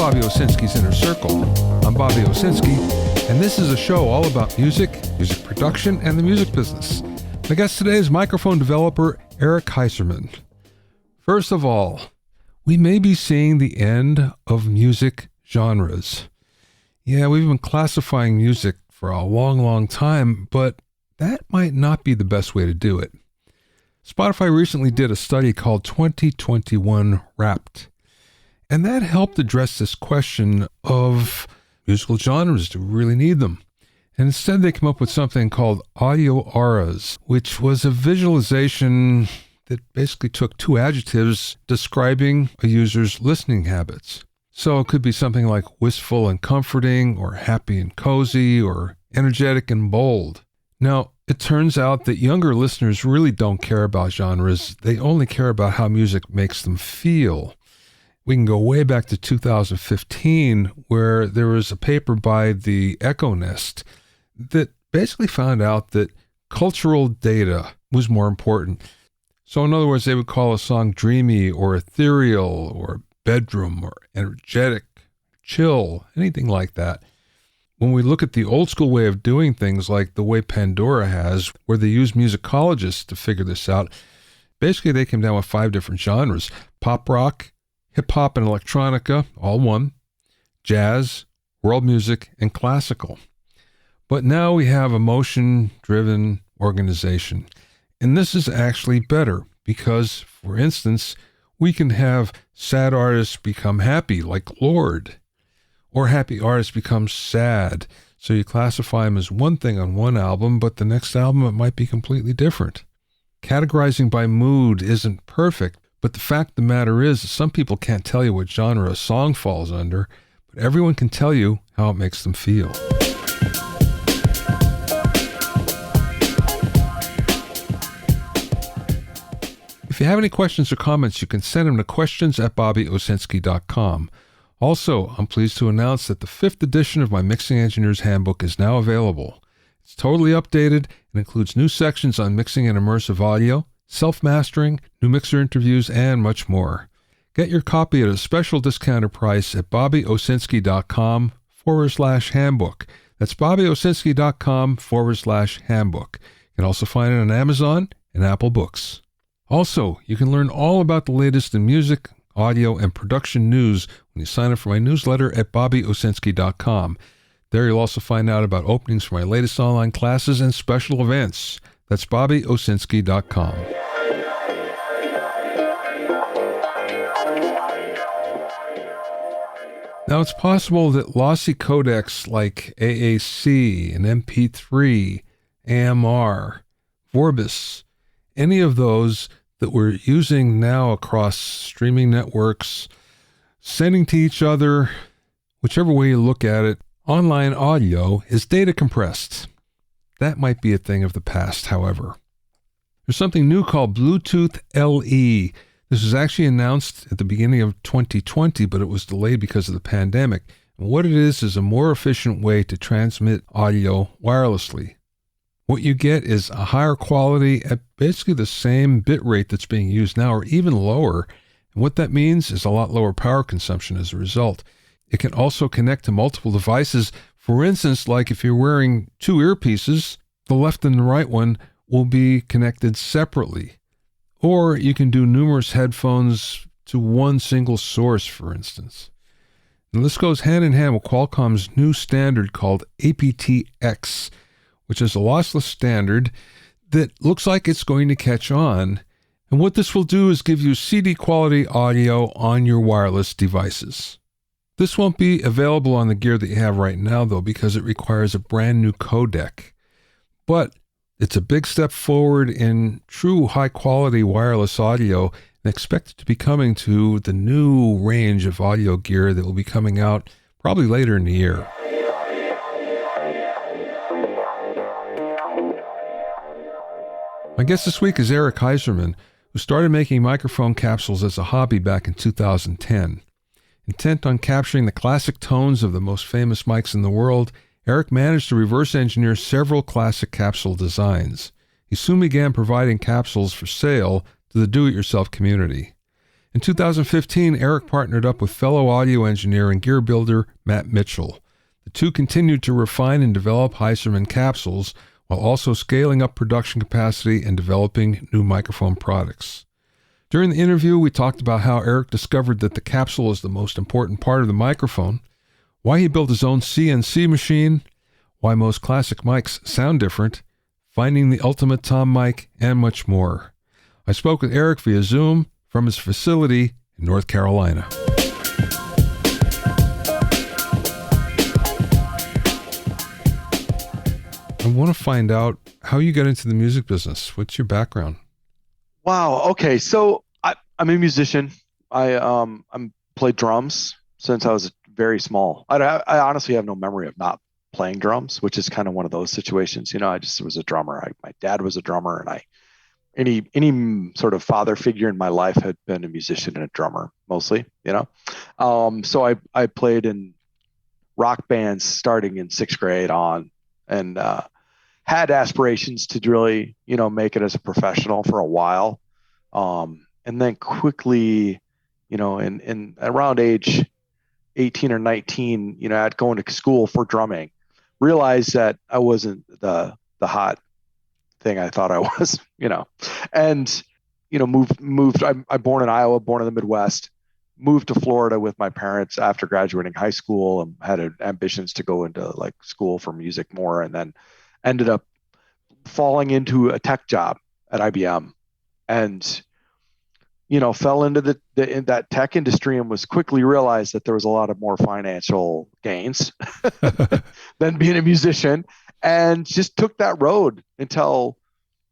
Bobby Owsinski's Inner Circle. I'm Bobby Owsinski, and this is a show all about music, music production, and the music business. My guest today is microphone developer Eric Heiserman. First of all, we may be seeing the end of music genres. Yeah, we've been classifying music for a long time, but that might not be the best way to do it. Spotify recently did a study called 2021 Wrapped, and that helped address this question of musical genres. Do we really need them? And instead they came up with something called audio auras, which was a visualization that basically took two adjectives describing a user's listening habits. So it could be something like wistful and comforting, or happy and cozy, or energetic and bold. Now, it turns out that younger listeners really don't care about genres. They only care about how music makes them feel. We can go way back to 2015, where there was a paper by the Echo Nest that basically found out that cultural data was more important. So in other words, they would call a song dreamy or ethereal or bedroom or energetic, chill, anything like that. When we look at the old school way of doing things, like the way Pandora has, where they use musicologists to figure this out, basically they came down with 5 different genres: pop rock, hip hop and electronica, all one, jazz, world music, and classical. But now we have emotion-driven organization. And this is actually better because, for instance, we can have sad artists become happy, like Lorde, or happy artists become sad. So you classify them as one thing on one album, but the next album it might be completely different. Categorizing by mood isn't perfect, but the fact of the matter is some people can't tell you what genre a song falls under, but everyone can tell you how it makes them feel. If you have any questions or comments, you can send them to questions@bobbyowsinski.com. Also, I'm pleased to announce that the 5th edition of my Mixing Engineer's Handbook is now available. It's totally updated and includes new sections on mixing and immersive audio, self-mastering, new mixer interviews, and much more. Get your copy at a special discounted price at bobbyowsinski.com/handbook. That's bobbyowsinski.com/handbook. You can also find it on Amazon and Apple Books. Also, you can learn all about the latest in music, audio, and production news when you sign up for my newsletter at bobbyowsinski.com. There you'll also find out about openings for my latest online classes and special events. That's bobbyowsinski.com. Now, it's possible that lossy codecs like AAC and MP3, AMR, Vorbis, any of those that we're using now across streaming networks, sending to each other, whichever way you look at it, online audio is data compressed. That might be a thing of the past, however. There's something new called Bluetooth LE. This was actually announced at the beginning of 2020, but it was delayed because of the pandemic. And what it is a more efficient way to transmit audio wirelessly. What you get is a higher quality at basically the same bit rate that's being used now, or even lower. And what that means is a lot lower power consumption as a result. It can also connect to multiple devices. For instance, like if you're wearing 2 earpieces, the left and the right one will be connected separately. Or you can do numerous headphones to one single source, for instance. And this goes hand in hand with Qualcomm's new standard called aptX, which is a lossless standard that looks like it's going to catch on. And what this will do is give you CD quality audio on your wireless devices. This won't be available on the gear that you have right now, though, because it requires a brand new codec. But it's a big step forward in true high-quality wireless audio, and expected to be coming to the new range of audio gear that will be coming out probably later in the year. My guest this week is Eric Heiserman, who started making microphone capsules as a hobby back in 2010. Intent on capturing the classic tones of the most famous mics in the world, Eric managed to reverse engineer several classic capsule designs. He soon began providing capsules for sale to the do-it-yourself community. In 2015, Eric partnered up with fellow audio engineer and gear builder Matt Mitchell. The two continued to refine and develop Heiserman capsules while also scaling up production capacity and developing new microphone products. During the interview, we talked about how Eric discovered that the capsule is the most important part of the microphone, why he built his own CNC machine, why most classic mics sound different, finding the ultimate tom mic, and much more. I spoke with Eric via Zoom from his facility in North Carolina. I want to find out how you got into the music business. What's your background? Wow. Okay. So I'm a musician. I'm played drums since I was very small. I honestly have no memory of not playing drums, which is kind of one of those situations. I just was a drummer. My dad was a drummer, and any sort of father figure in my life had been a musician and a drummer mostly. So I played in rock bands starting in sixth grade on, and had aspirations to really make it as a professional for a while. And then quickly, in around age 18 or 19, I'd go into school for drumming, realized that I wasn't the hot thing I thought I was, and, moved, I'm born in Iowa, born in the Midwest, moved to Florida with my parents after graduating high school, and had ambitions to go into like school for music more. And then ended up falling into a tech job at IBM, and fell into in that tech industry, and was quickly realized that there was a lot of more financial gains than being a musician, and just took that road until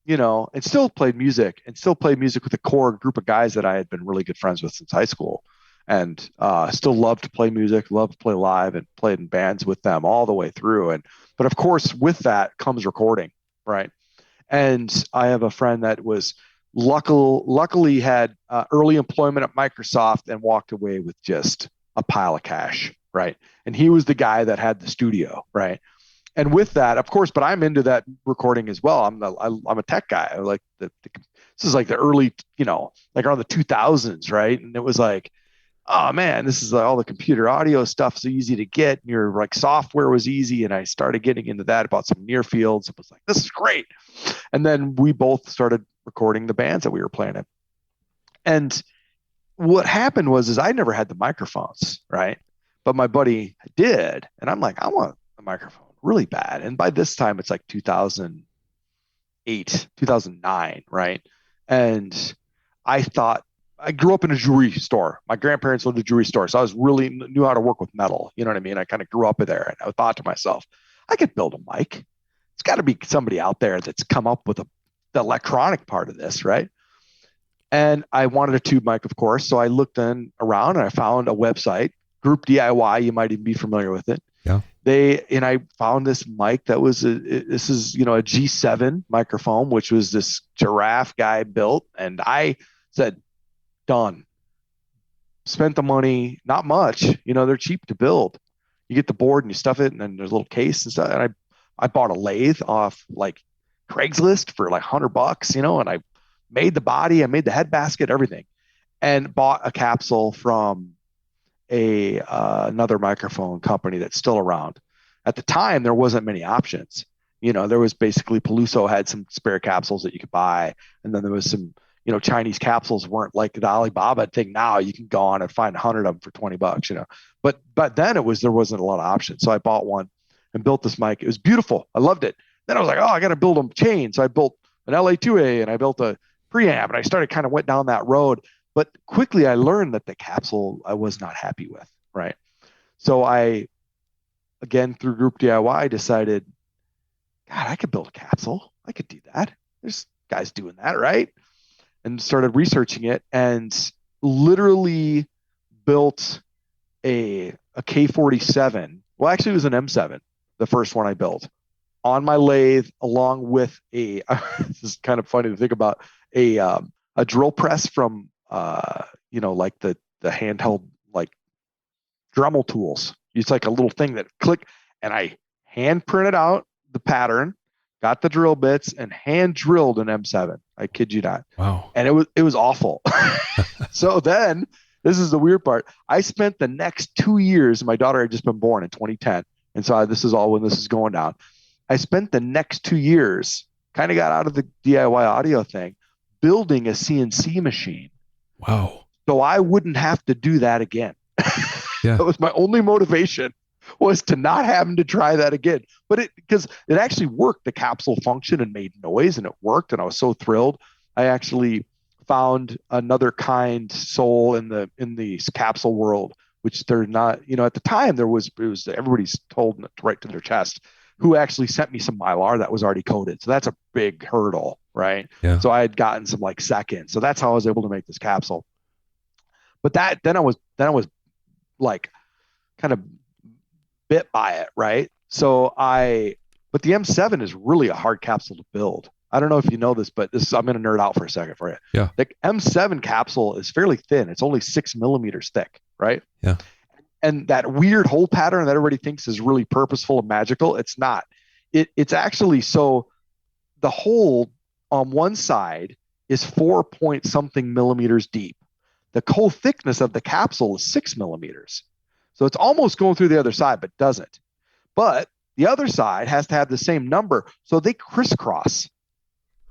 and still played music with a core group of guys that I had been really good friends with since high school, and still loved to play music, loved to play live, and played in bands with them all the way through. But of course, with that comes recording, right? And I have a friend that was luckily had early employment at Microsoft and walked away with just a pile of cash, right? And he was the guy that had the studio, right? And with that, of course, but I'm into that recording as well. I'm a tech guy. I like this is like the early, like around the 2000s, right? And it was like, oh man, this is all the computer audio stuff so easy to get. And your like software was easy, and I started getting into that about some near fields. It was like, this is great. And then we both started recording the bands that we were playing in. And what happened is I never had the microphones, right? But my buddy did, and I'm like, I want a microphone really bad. And by this time, it's like 2008, 2009, right? And I grew up in a jewelry store. My grandparents owned a jewelry store, so I knew how to work with metal. You know what I mean? I kind of grew up there, and I thought to myself, I could build a mic. It's got to be somebody out there that's come up with the electronic part of this, right? And I wanted a tube mic, of course. So I looked around, and I found a website, Group DIY. You might even be familiar with it. Yeah. And I found this mic that was a G7 microphone, which was this giraffe guy built. And I said, done. Spent the money, not much, they're cheap to build. You get the board and you stuff it, and then there's a little case and stuff. And I bought a lathe off like Craigslist for like $100, and I made the body, I made the head basket, everything, and bought a capsule from another microphone company that's still around. At the time, there wasn't many options. There was basically Peluso had some spare capsules that you could buy, and then there was some, Chinese capsules weren't like the Alibaba thing. Now you can go on and find 100 of them for $20, But then there wasn't a lot of options. So I bought one and built this mic. It was beautiful. I loved it. Then I was like, oh, I got to build a chain. So I built an LA2A, and I built a preamp, and I went down that road. But quickly I learned that the capsule I was not happy with, right? So I, again, through Group DIY, decided, God, I could build a capsule. I could do that. There's guys doing that, right? And started researching it, and literally built a K47. Well, actually, it was an M7, the first one I built, on my lathe, along with this is kind of funny to think about, a drill press from like the handheld like Dremel tools. It's like a little thing that click, and I hand printed out the pattern, got the drill bits and hand drilled an M7. I kid you not. Wow. And it was awful. So then this is the weird part. I spent the next 2 years, my daughter had just been born in 2010. And so this is all when this is going down. I spent the next 2 years, kind of got out of the DIY audio thing, building a CNC machine. Wow. So I wouldn't have to do that again. Yeah. That was my only motivation, was to not having to try that again. But because it actually worked, the capsule functioned and made noise and it worked. And I was so thrilled. I actually found another kind soul in the capsule world, which they're not, at the time it was everybody's told right to their chest, who actually sent me some Mylar that was already coded. So that's a big hurdle, right? Yeah. So I had gotten some like seconds. So that's how I was able to make this capsule. But then I was like kind of bit by it, right? But the M7 is really a hard capsule to build. I don't know if you know this, but I'm going to nerd out for a second for you. Yeah. The M7 capsule is fairly thin. It's only 6 millimeters thick, right? Yeah. And that weird hole pattern that everybody thinks is really purposeful and magical, it's not. It's actually, so the hole on one side is 4 point something millimeters deep. The whole thickness of the capsule is 6 millimeters. So it's almost going through the other side, but doesn't. But the other side has to have the same number. So they crisscross.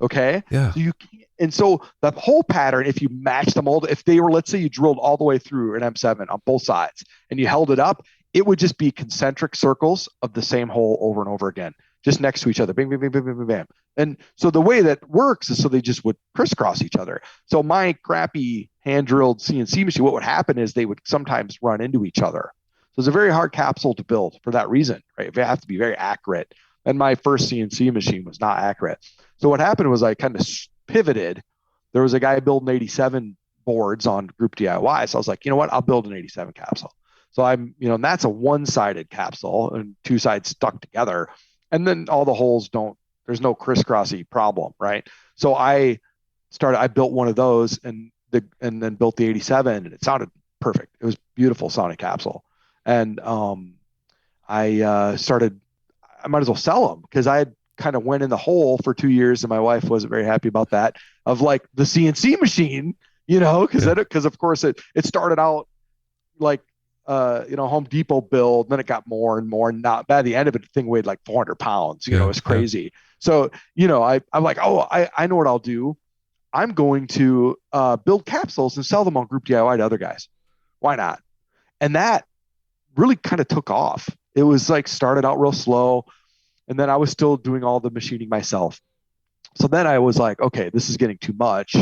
Okay. Yeah. So you can't, and so the whole pattern, if you match them all, if they were, let's say you drilled all the way through an M7 on both sides and you held it up, it would just be concentric circles of the same hole over and over again, just next to each other. Bing, bing, bing, bing, bing, bing, bam. And so the way that works is so they just would crisscross each other. So my crappy hand drilled CNC machine, what would happen is they would sometimes run into each other. So it's a very hard capsule to build for that reason, right? It has to be very accurate. And my first CNC machine was not accurate. So what happened was I kind of pivoted. There was a guy building 87 boards on Group DIY. So I was like, you know what? I'll build an 87 capsule. So and that's a one-sided capsule and two sides stuck together. And then all the holes there's no crisscrossy problem, right? So I built one of those and then built the 87 and it sounded perfect. It was beautiful sounding capsule. And I might as well sell them because I had kind of went in the hole for 2 years and my wife wasn't very happy about that, of like the CNC machine, because of course it started out like Home Depot build, then it got more and more, and not by the end of it, the thing weighed like 400 pounds. It was crazy. Yeah. So I'm like, I know what I'll do. I'm going to build capsules and sell them on Group DIY to other guys. Why not? And that really kind of took off. It was like started out real slow, and then I was still doing all the machining myself. So then I was like, okay, this is getting too much,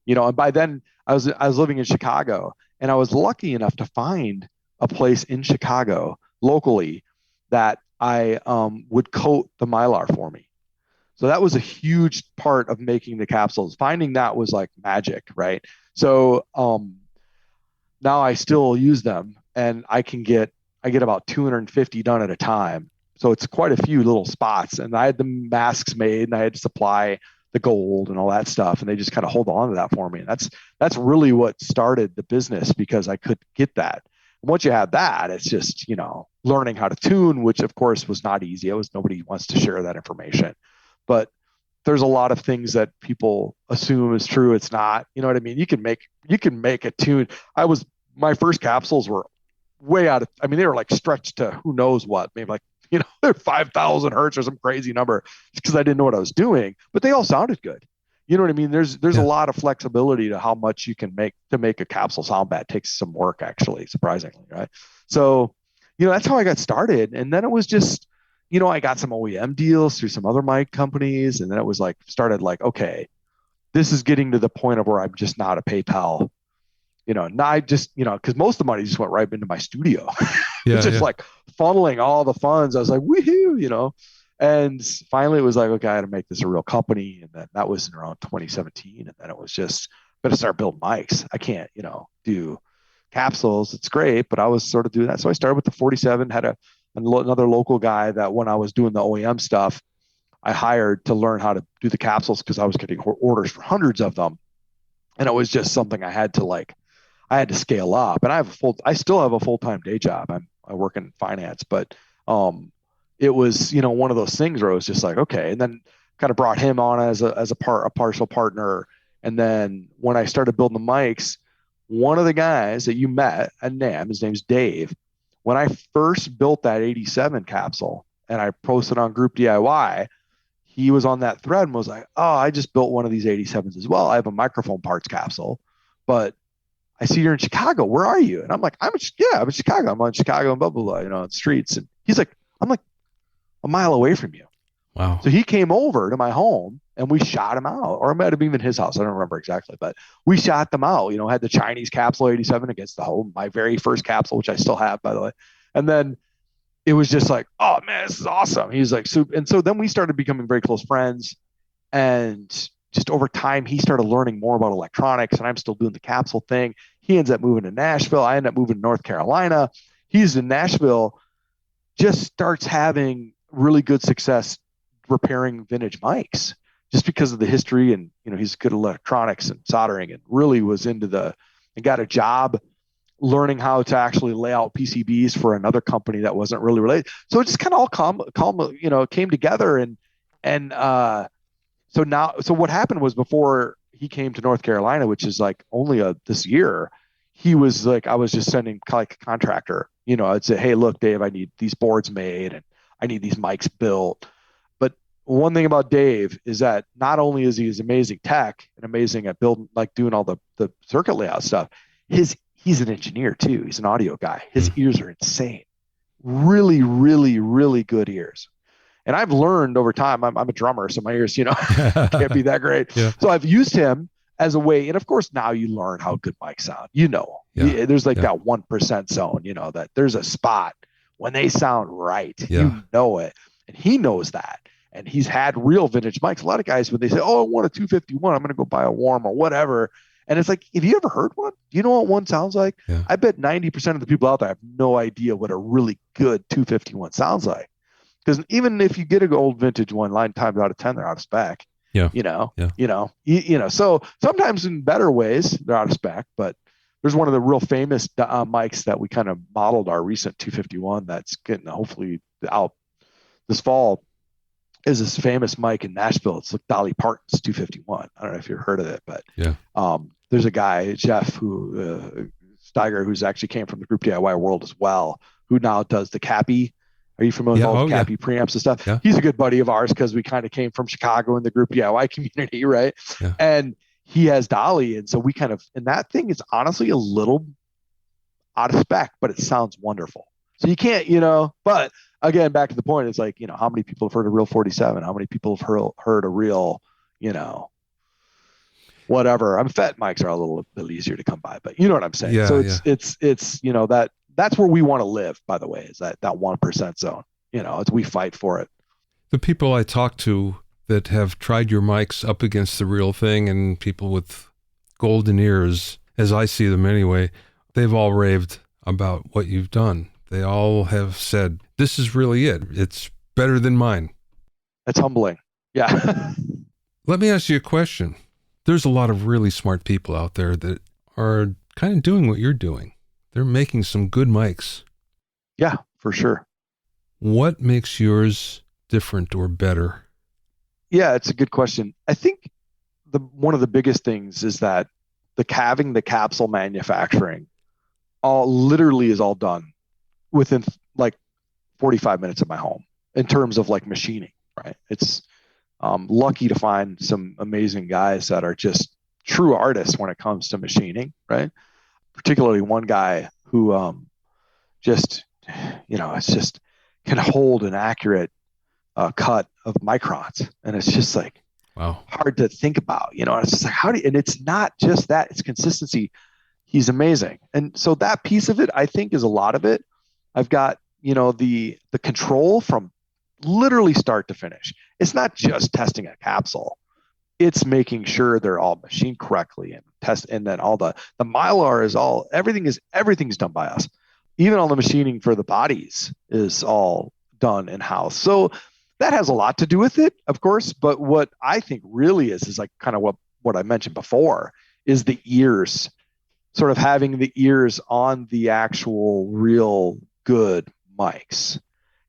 and by then I was living in Chicago, and I was lucky enough to find a place in Chicago locally that I would coat the Mylar for me. So that was a huge part of making the capsules. Finding that was like magic, right? So now I still use them, and I get about 250 done at a time. So it's quite a few little spots, and I had the masks made, and I had to supply the gold and all that stuff, and they just kind of hold on to that for me. And that's really what started the business, because I could get that. And once you have that, it's just learning how to tune, which of course was not easy. Nobody wants to share that information, but there's a lot of things that people assume is true. It's not. You know what I mean? You can make a tune. My first capsules were way out of. I mean, they were like stretched to who knows what, maybe like they're 5,000 hertz or some crazy number, because I didn't know what I was doing, but they all sounded good. You know what I mean? There's a lot of flexibility to how much you can make to make a capsule sound bad. It takes some work, actually, surprisingly, right? So, that's how I got started. And then it was just, I got some OEM deals through some other mic companies. And then it was like, started like, okay, this is getting to the point of where I'm just not a PayPal, not just, because most of the money just went right into my studio. It's just like funneling all the funds. I was like, woohoo, and finally it was like, okay, I had to make this a real company. And then that was in around 2017. And then it was just going to start building mics. I can't, do capsules. It's great, but I was sort of doing that. So I started with the 47, had another local guy that when I was doing the OEM stuff, I hired to learn how to do the capsules, because I was getting orders for hundreds of them. And it was just something I had to scale up. And I still have a full-time day job. I work in finance, but it was, one of those things where it was just like, okay. And then kind of brought him on as a partial partner. And then when I started building the mics, one of the guys that you met at NAMM, his name's Dave. When I first built that 87 capsule and I posted on Group DIY, he was on that thread and was like, "Oh, I just built one of these 87s as well. I have a microphone parts capsule, but I see you're in Chicago. Where are you?" And I'm like, I'm in Chicago. I'm on Chicago and blah, blah, blah, on streets. And he's like, I'm like a mile away from you. Wow. So he came over to my home and we shot him out, or it might have been even his house. I don't remember exactly, but we shot them out, had the Chinese capsule 87 against my very first capsule, which I still have, by the way. And then it was just like, "Oh man, this is awesome." He's like, "Soup." And so then we started becoming very close friends. And just over time, he started learning more about electronics, and I'm still doing the capsule thing. He ends up moving to Nashville. I end up moving to North Carolina. He's in Nashville, just starts having really good success repairing vintage mics just because of the history. And, he's good at electronics and soldering, and really was and got a job learning how to actually lay out PCBs for another company that wasn't really related. So it just kind of all came together. So what happened was, before he came to North Carolina, which is like only this year, he was like, I was just sending like a contractor, I'd say, "Hey, look, Dave, I need these boards made and I need these mics built." But one thing about Dave is that not only is he amazing tech and amazing at building, like doing all the circuit layout stuff, he's an engineer too. He's an audio guy. His ears are insane. Really, really, really good ears. And I've learned over time, I'm a drummer, so my ears, can't be that great. Yeah. So I've used him as a way. And of course, now you learn how good mics sound. There's like that 1% zone, that there's a spot when they sound right. Yeah. It. And he knows that. And he's had real vintage mics. A lot of guys, when they say, "Oh, I want a 251, I'm going to go buy a Warm or whatever." And it's like, have you ever heard one? Do you know what one sounds like? Yeah. I bet 90% of the people out there have no idea what a really good 251 sounds like. Because even if you get an old vintage one, 9 times out of 10, they're out of spec. Yeah. So sometimes in better ways, they're out of spec. But there's one of the real famous mics that we kind of modeled our recent 251 that's getting hopefully out this fall, is this famous mic in Nashville. It's like Dolly Parton's 251. I don't know if you've heard of it, but there's a guy, Jeff, Steiger, who's actually came from the Group DIY world as well, who now does the Cappy. Are you familiar with Cappy preamps and stuff? Yeah. He's a good buddy of ours because we kind of came from Chicago in the Group DIY community, right? Yeah. And he has Dolly. And so and that thing is honestly a little out of spec, but it sounds wonderful. So you can't, but again, back to the point, it's like, how many people have heard a real 47? How many people have heard a real, whatever. FET mics are a little bit easier to come by, but you know what I'm saying? Yeah, so it's that's where we want to live, by the way, is that 1% zone, as we fight for it. The people I talk to that have tried your mics up against the real thing, and people with golden ears, as I see them anyway, they've all raved about what you've done. They all have said, "This is really it. It's better than mine." That's humbling. Yeah. Let me ask you a question. There's a lot of really smart people out there that are kind of doing what you're doing. They're making some good mics. Yeah, for sure. What makes yours different or better? Yeah, it's a good question. I think one of the biggest things is that having the capsule manufacturing literally is all done within like 45 minutes of my home in terms of like machining, right? It's lucky to find some amazing guys that are just true artists when it comes to machining, right? Particularly one guy who it's just can hold an accurate cut of microns. And it's just like, wow, hard to think about, and it's just like, and it's not just that, it's consistency. He's amazing. And so that piece of it, I think, is a lot of it. I've got, the control from literally start to finish. It's not just testing a capsule. It's making sure they're all machined correctly and then all the mylar is everything's done by us. Even all the machining for the bodies is all done in-house. So that has a lot to do with it, of course. But what I think really is like kind of what I mentioned before is the ears, sort of having the ears on the actual real good mics,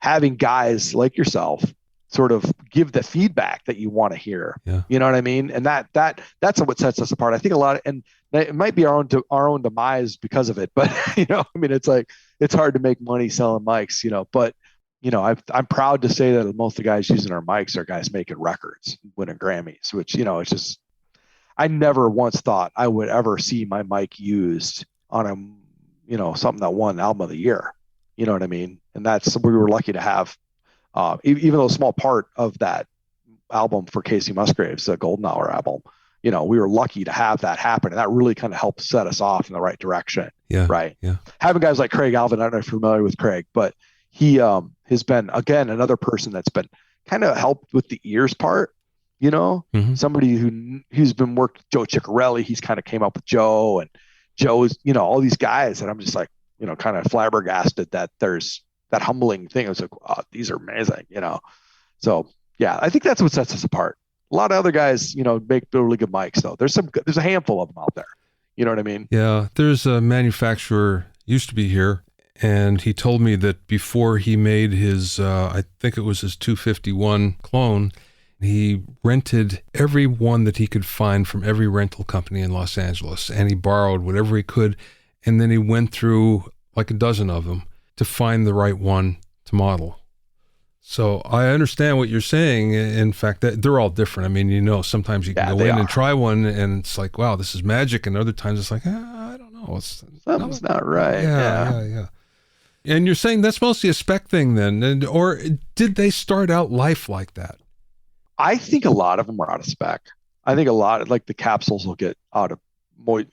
having guys like yourself sort of give the feedback that you want to hear. Yeah. You know what I mean? And that's what sets us apart. I think a lot of, and it might be our own demise because of it, but I mean, it's like, it's hard to make money selling mics, but I'm proud to say that most of the guys using our mics are guys making records, winning Grammys, which, it's just, I never once thought I would ever see my mic used on something that won album of the year. You know what I mean? And we were lucky to have, even though a small part of that album for Casey Musgraves, the Golden Hour album, we were lucky to have that happen. And that really kind of helped set us off in the right direction. Yeah. Right. Yeah. Having guys like Craig Alvin, I don't know if you're familiar with Craig, but he has been, again, another person that's been kind of helped with the ears part, somebody who's been worked with Joe Ciccarelli. He's kind of came up with Joe, and Joe's, all these guys that I'm just like, kind of flabbergasted that there's that humbling thing. I was like, oh, these are amazing, So yeah, I think that's what sets us apart. A lot of other guys, make really good mics though. There's a handful of them out there. You know what I mean? Yeah. There's a manufacturer used to be here, and he told me that before he made his, I think it was his 251 clone, he rented every one that he could find from every rental company in Los Angeles, and he borrowed whatever he could, and then he went through like a dozen of them to find the right one to model. So I understand what you're saying. In fact, that they're all different. I mean, sometimes you can go in and try one and it's like, wow, this is magic. And other times it's like, I don't know. Something's not right. Yeah. And you're saying that's mostly a spec thing then, or did they start out life like that? I think a lot of them are out of spec. I think a lot like the capsules will get out of more,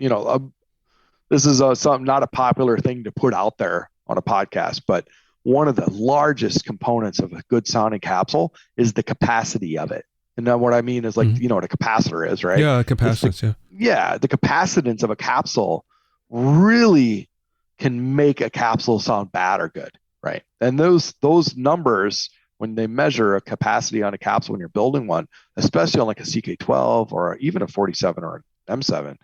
this is something, not a popular thing to put out there on a podcast, but one of the largest components of a good sounding capsule is the capacity of it. And then what I mean is like, what a capacitor is, right? Yeah, capacitance, Yeah, the capacitance of a capsule really can make a capsule sound bad or good, right? And those numbers, when they measure a capacity on a capsule when you're building one, especially on like a CK12 or even a 47 or an M7,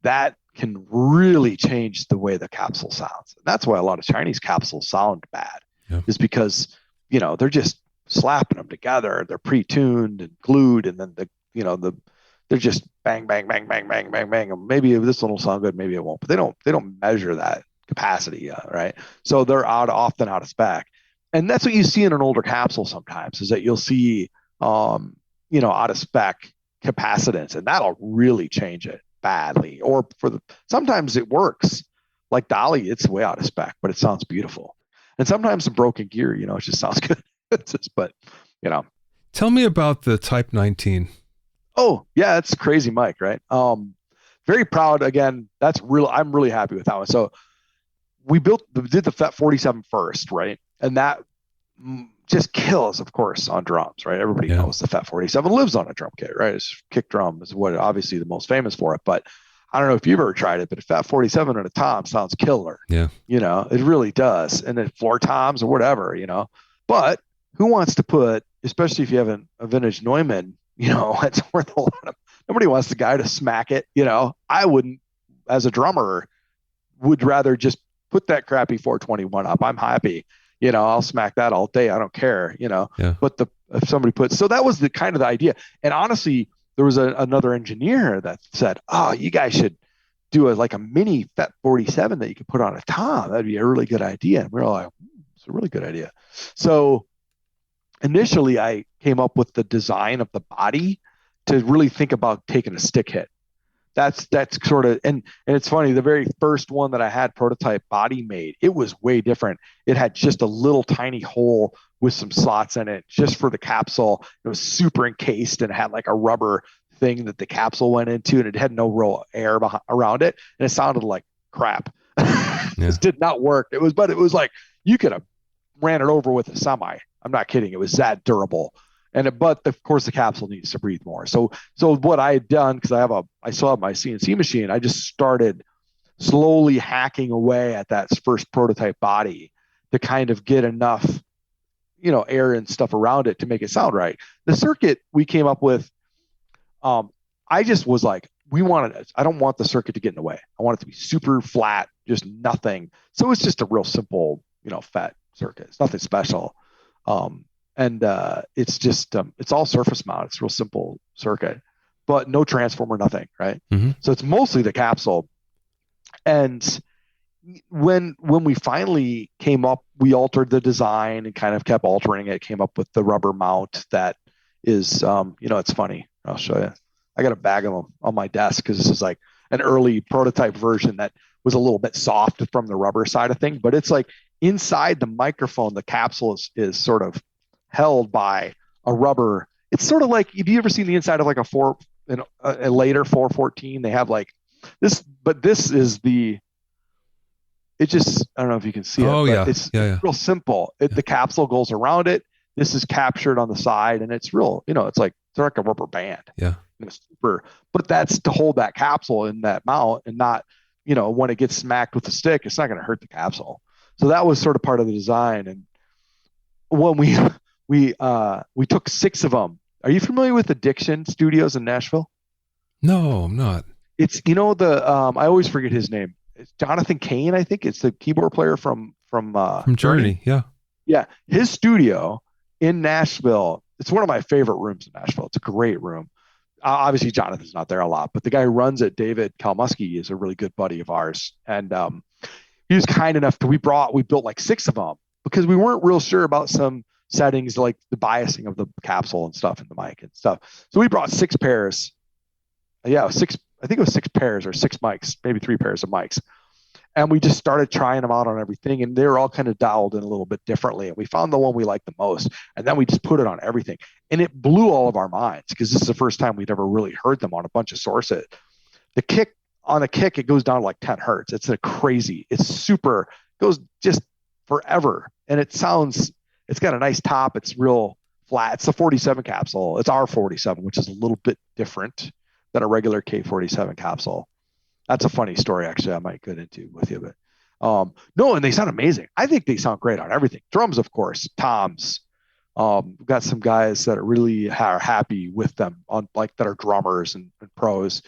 that can really change the way the capsule sounds. And that's why a lot of Chinese capsules sound bad, is because, they're just slapping them together. They're pre-tuned and glued, and then they're just bang, bang, bang, bang, bang, bang, bang. And maybe this one will sound good, maybe it won't. But they don't measure that capacity, right? So they're often out of spec. And that's what you see in an older capsule sometimes, is that you'll see, out of spec capacitance, and that'll really change it badly. Or sometimes it works. Like Dolly, it's way out of spec, but it sounds beautiful. And sometimes the broken gear, it just sounds good. Tell me about the Type 19. Oh yeah, it's a crazy mic, right? Very proud. Again, I'm really happy with that one. So we did the FET 47 first, right? And that just kills, of course, on drums, right? Everybody knows the FET 47 lives on a drum kit, right? It's kick drum is what obviously the most famous for it, but I don't know if you've ever tried it, but a FET 47 on a tom sounds killer. Yeah. it really does. And then floor toms or whatever, but who wants to put, especially if you have a vintage Neumann, it's worth a lot of, nobody wants the guy to smack it. I wouldn't, as a drummer, would rather just put that crappy 421 up. I'm happy. I'll smack that all day. I don't care, but if somebody so that was the kind of the idea. And honestly, there was another engineer that said, oh, you guys should do a mini FET 47 that you could put on a tom. That'd be a really good idea. And we were like, it's a really good idea. So initially I came up with the design of the body to really think about taking a stick hit. That's sort of, and it's funny, the very first one that I had prototype body made, it was way different. It had just a little tiny hole with some slots in it just for the capsule. It was super encased and had like a rubber thing that the capsule went into, and it had no real air around it. And it sounded like crap. This did not work. It was like, you could have ran it over with a semi. I'm not kidding. It was that durable. But of course the capsule needs to breathe more. So what I had done, because I still have my CNC machine, I just started slowly hacking away at that first prototype body to kind of get enough, air and stuff around it to make it sound right. The circuit we came up with, I just was like, I don't want the circuit to get in the way. I want it to be super flat, just nothing. So it's just a real simple, FET circuit. It's nothing special. and it's just it's all surface mount. It's a real simple circuit, but no transformer, nothing, right? Hmm. So it's mostly the capsule. And when we finally came up, we altered the design and kind of kept altering it. Came up with the rubber mount that is, it's funny. I'll show you. I got a bag of them on my desk because this is like an early prototype version that was a little bit soft from the rubber side of thing, but it's like inside the microphone, the capsule is sort of held by a rubber. It's sort of like, have you ever seen the inside of like a later 414? They have like this, but this is it just, I don't know if you can see it, Oh but yeah, it's yeah, yeah, real simple. The capsule goes around it. This is captured on the side, and it's real, it's like a rubber band. yeah. It's super, but that's to hold that capsule in that mount and not, when it gets smacked with the stick, it's not going to hurt the capsule. So that was sort of part of the design. And when we took 6 of them. Are you familiar with Addiction Studios in Nashville? No, I'm not. It's the I always forget his name. It's Jonathan Cain, I think. It's the keyboard player from From Journey. Journey, yeah. Yeah, his studio in Nashville. It's one of my favorite rooms in Nashville. It's a great room. Obviously, Jonathan's not there a lot, but the guy who runs it, David Kalmusky, is a really good buddy of ours, and he was kind enough to we built like 6 of them because we weren't real sure about some settings like the biasing of the capsule and stuff and the mic and stuff. So we brought 6 pairs. Yeah, 6. I think it was 6 pairs or 6 mics, maybe 3 pairs of mics. And we just started trying them out on everything, and they were all kind of dialed in a little bit differently. And we found the one we liked the most, and then we just put it on everything, and it blew all of our minds because this is the first time we'd ever really heard them on a bunch of sources. The kick on a kick, it goes down to like 10 hertz. It's it's super, goes just forever, and it's got a nice top. It's real flat. It's a 47 capsule. It's our 47, which is a little bit different than a regular K47 capsule. That's a funny story, actually. I might get into with you, but no, and they sound amazing. I think they sound great on everything. Drums, of course, toms. We've got some guys that really are happy with them on that are drummers and pros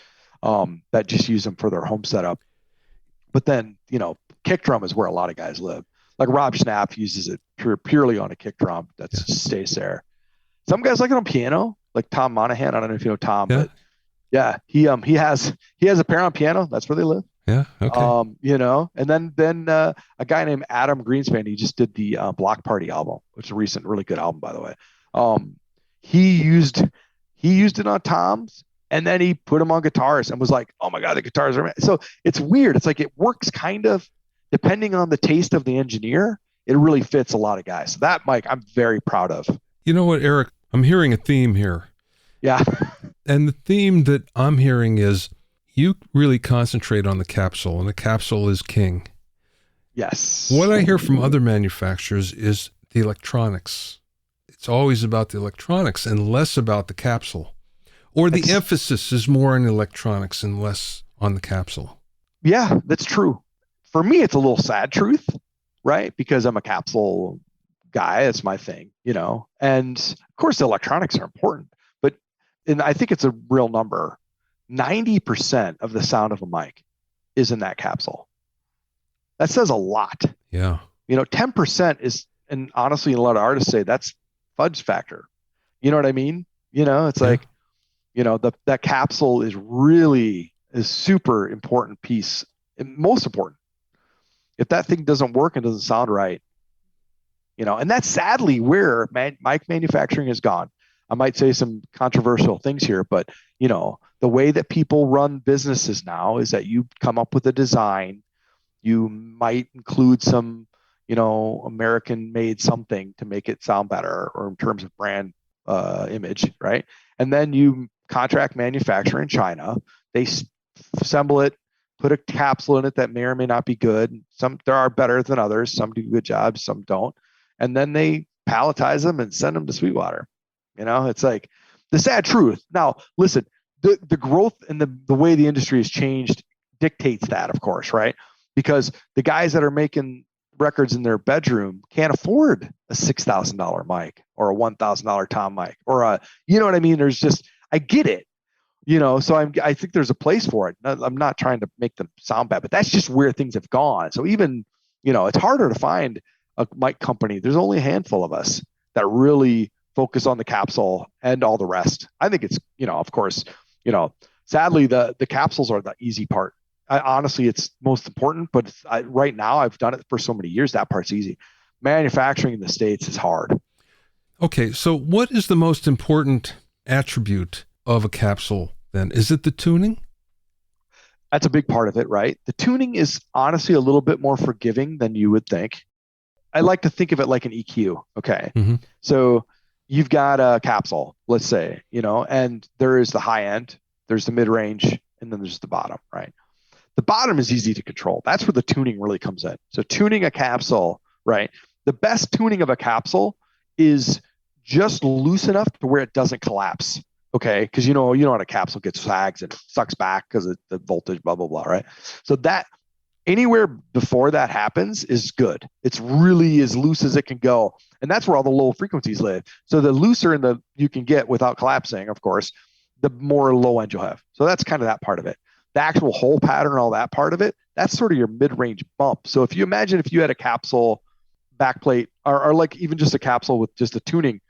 that just use them for their home setup. But then, kick drum is where a lot of guys live. Like Rob Schnapp uses it purely on a kick drum that just stays there. Some guys like it on piano, like Tom Monahan. I don't know if you know Tom, but yeah, he has a pair on piano. That's where they live. Yeah. Okay. And then a guy named Adam Greenspan. He just did the Block Party album, which is a recent, really good album, by the way. He used it on toms, and then he put them on guitars and was like, "Oh my god, the guitars are." So it's weird. It's like it works kind of depending on the taste of the engineer. It really fits a lot of guys. So that mic, I'm very proud of. You know what, Eric? I'm hearing a theme here. Yeah. And the theme that I'm hearing is you really concentrate on the capsule, and the capsule is king. Yes. What I hear from other manufacturers is the electronics. It's always about the electronics and less about the capsule. Or the emphasis is more on electronics and less on the capsule. Yeah, that's true. For me, it's a little sad truth, right? Because I'm a capsule guy. It's my thing, And of course, the electronics are important. And I think it's a real number. 90% of the sound of a mic is in that capsule. That says a lot. Yeah. 10% is, and honestly, a lot of artists say that's fudge factor. You know what I mean? It's like, that capsule is super important piece, and most important. If that thing doesn't work and doesn't sound right, and that's sadly where mic manufacturing has gone. I might say some controversial things here, but the way that people run businesses now is that you come up with a design, you might include some, American made something to make it sound better or in terms of brand image, right? And then you contract manufacture in China. They assemble it, put a capsule in it that may or may not be good. There are better than others. Some do good jobs, some don't. And then they palletize them and send them to Sweetwater. It's like the sad truth. Now, listen, the growth and the way the industry has changed dictates that, of course, right? Because the guys that are making records in their bedroom can't afford a $6,000 mic or a $1,000 tom mic or you know what I mean? I get it, so I think there's a place for it. I'm not trying to make them sound bad, but that's just where things have gone. So even, it's harder to find a mic company. There's only a handful of us that really focus on the capsule and all the rest. I think it's, of course, sadly the capsules are the easy part. Honestly, it's most important, but right now I've done it for so many years. That part's easy. Manufacturing in the States is hard. Okay, so what is the most important attribute of a capsule then? Is it the tuning? That's a big part of it, right? The tuning is honestly a little bit more forgiving than you would think. I like to think of it like an EQ. Okay. Mm-hmm. So you've got a capsule, let's say, and there is the high end, there's the mid range, and then there's the bottom, right? The bottom is easy to control. That's where the tuning really comes in. So tuning a capsule, right? The best tuning of a capsule is just loose enough to where it doesn't collapse. Okay. Cause you know how a capsule gets sags and sucks back because of the voltage, blah, blah, blah. Right. So that anywhere before that happens is good. It's really as loose as it can go. And that's where all the low frequencies live. So the looser you can get without collapsing, of course, the more low end you'll have. So that's kind of that part of it. The actual hole pattern, all that part of it, that's sort of your mid-range bump. So if you imagine if you had a capsule backplate or like even just a capsule with just a tuning,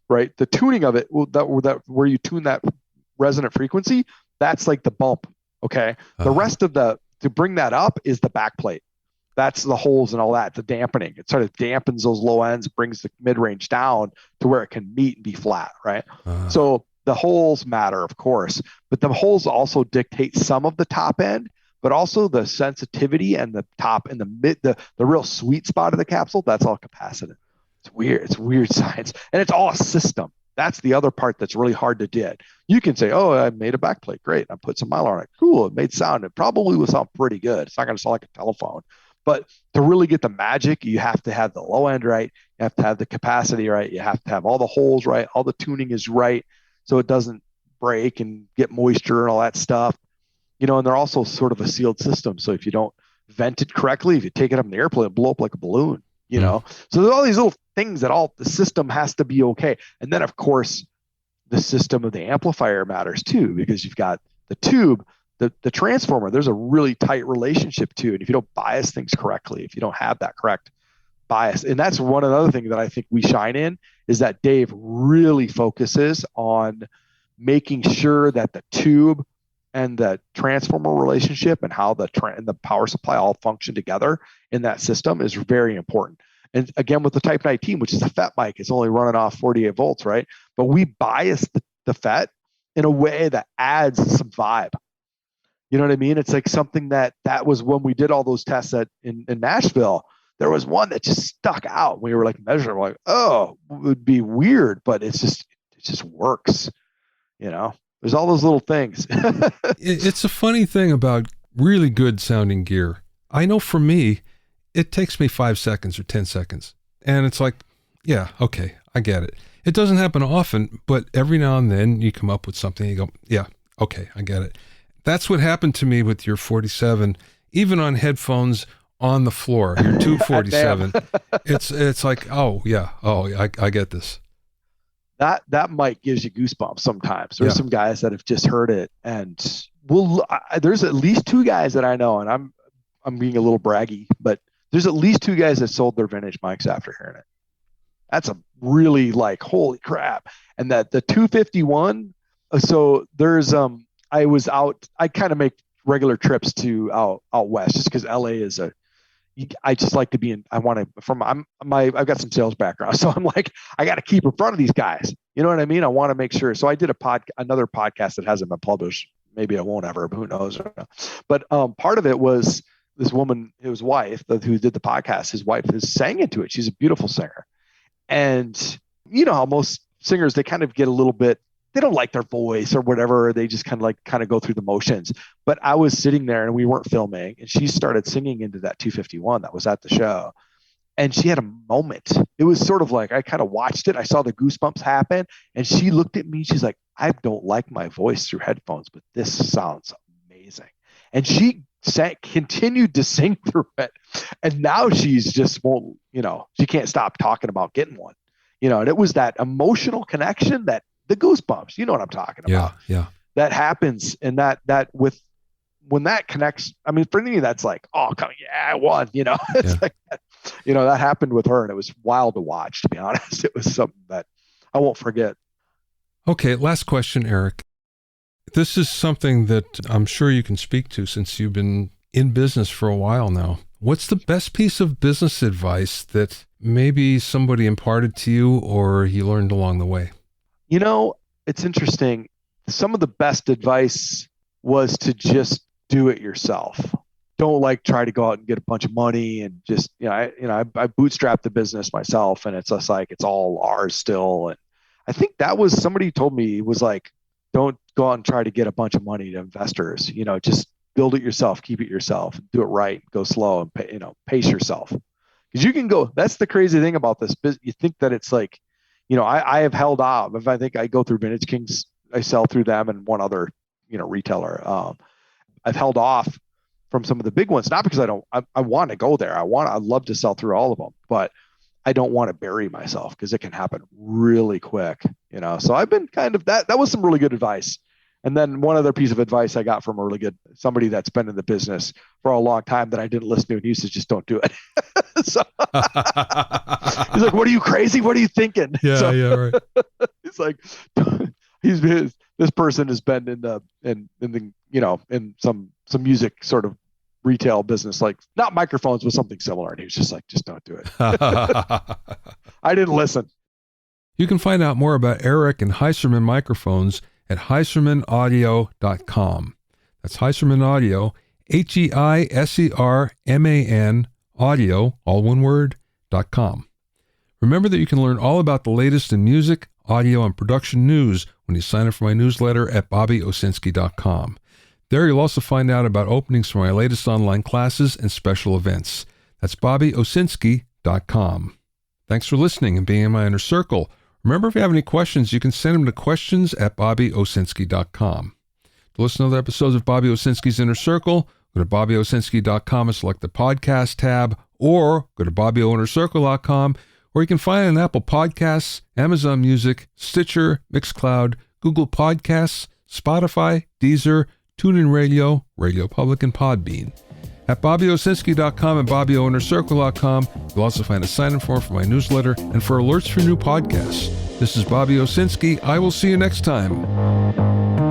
right? The tuning of it, that where you tune that resonant frequency, that's like the bump. Okay. The rest of to bring that up is the backplate. That's the holes and all that, the dampening. It sort of dampens those low ends, brings the mid-range down to where it can meet and be flat, right? So the holes matter, of course, but the holes also dictate some of the top end, but also the sensitivity and the top and the mid, the real sweet spot of the capsule. That's all capacitant. It's weird. It's weird science, and it's all a system. That's the other part that's really hard to do. You can say, "Oh, I made a backplate. Great. I put some mylar on it. Cool. It made sound. It probably will sound pretty good. It's not going to sound like a telephone." But to really get the magic, you have to have the low end right. You have to have the capacity right. You have to have all the holes right. All the tuning is right, so it doesn't break and get moisture and all that stuff. And they're also sort of a sealed system. So if you don't vent it correctly, if you take it up in the airplane, it'll blow up like a balloon. So there's all these little things that the system has to be okay. And then of course the system of the amplifier matters too, because you've got the tube, the transformer, there's a really tight relationship to it. If you don't bias things correctly, if you don't have that correct bias, and that's another thing that I think we shine in, is that Dave really focuses on making sure that the tube and the transformer relationship and how and the power supply all function together in that system is very important. And again, with the Type 19, which is a FET mic, it's only running off 48 volts, right? But we bias the FET in a way that adds some vibe. You know what I mean? It's like something that was when we did all those tests in Nashville. There was one that just stuck out. We were like measuring, we're like, oh, it would be weird, but it just works. There's all those little things. It's a funny thing about really good sounding gear. I know for me, it takes me 5 seconds or 10 seconds. And it's like, yeah, okay, I get it. It doesn't happen often, but every now and then you come up with something and you go, yeah, okay, I get it. That's what happened to me with your 47, even on headphones on the floor, your 247. It's like, oh yeah, I get this. That mic gives you goosebumps sometimes. There's some guys that have just heard it, and there's at least 2 guys that I know, and I'm being a little braggy, but there's at least 2 guys that sold their vintage mics after hearing it. That's a really like, holy crap. And that the 251, so there's I kind of make regular trips to out west just because LA is I just like to be in. I've got some sales background, so I'm like, I got to keep in front of these guys. You know what I mean? I want to make sure. So I did another podcast that hasn't been published. Maybe I won't ever, but who knows? But part of it was this woman, his wife, who did the podcast. His wife has sang into it. She's a beautiful singer, and you know how most singers, they kind of get a little bit. They don't like their voice or whatever. They just kind of go through the motions. But I was sitting there and we weren't filming, and she started singing into that 251 that was at the show. And she had a moment. It was sort of like, I kind of watched it. I saw the goosebumps happen, and she looked at me. She's like, I don't like my voice through headphones, but this sounds amazing. And she continued to sing through it. And now she's just, she can't stop talking about getting one, and it was that emotional connection, that the goosebumps, you know what I'm talking about. Yeah. That happens. And when that connects, I mean, for me, that's like, oh, yeah, I won, it's like that. That happened with her, and it was wild to watch, to be honest. It was something that I won't forget. Okay, last question, Eric. This is something that I'm sure you can speak to since you've been in business for a while now. What's the best piece of business advice that maybe somebody imparted to you or you learned along the way? It's interesting. Some of the best advice was to just do it yourself. Don't try to go out and get a bunch of money and just, I bootstrapped the business myself, and it's just it's all ours still. And I think that was somebody told me, was don't go out and try to get a bunch of money to investors, just build it yourself, keep it yourself, do it right, go slow, and pace yourself. Because you can go, that's the crazy thing about this business. You think that it's I have held off. If I think I go through Vintage Kings, I sell through them and one other, retailer. I've held off from some of the big ones, not because I want to go there. I'd love to sell through all of them, but I don't want to bury myself because it can happen really quick, So I've been kind of that was some really good advice. And then one other piece of advice I got from somebody that's been in the business for a long time that I didn't listen to, and he says, just don't do it. So he's like, what are you, crazy? What are you thinking? Yeah, right. He's like, this person has been in some music sort of retail business, not microphones, but something similar. And he was just like, just don't do it. I didn't listen. You can find out more about Eric and Heiserman microphones at heisermanaudio.com. That's Heiserman Audio, HEISERMAN audio, all one word, .com. Remember that you can learn all about the latest in music, audio, and production news when you sign up for my newsletter at bobbyowsinski.com. There you'll also find out about openings for my latest online classes and special events. That's bobbyowsinski.com. Thanks for listening and being in my inner circle. Remember, if you have any questions, you can send them to questions@bobbyowsinski.com. To listen to other episodes of Bobby Owsinski's Inner Circle, go to bobbyowsinski.com and select the podcast tab, or go to bobbyoinnercircle.com, where you can find it on Apple Podcasts, Amazon Music, Stitcher, Mixcloud, Google Podcasts, Spotify, Deezer, TuneIn Radio, Radio Public, and Podbean. At bobbyowsinski.com and bobbyoinnercircle.com, you'll also find a sign-in form for my newsletter and for alerts for new podcasts. This is Bobby Owsinski. I will see you next time.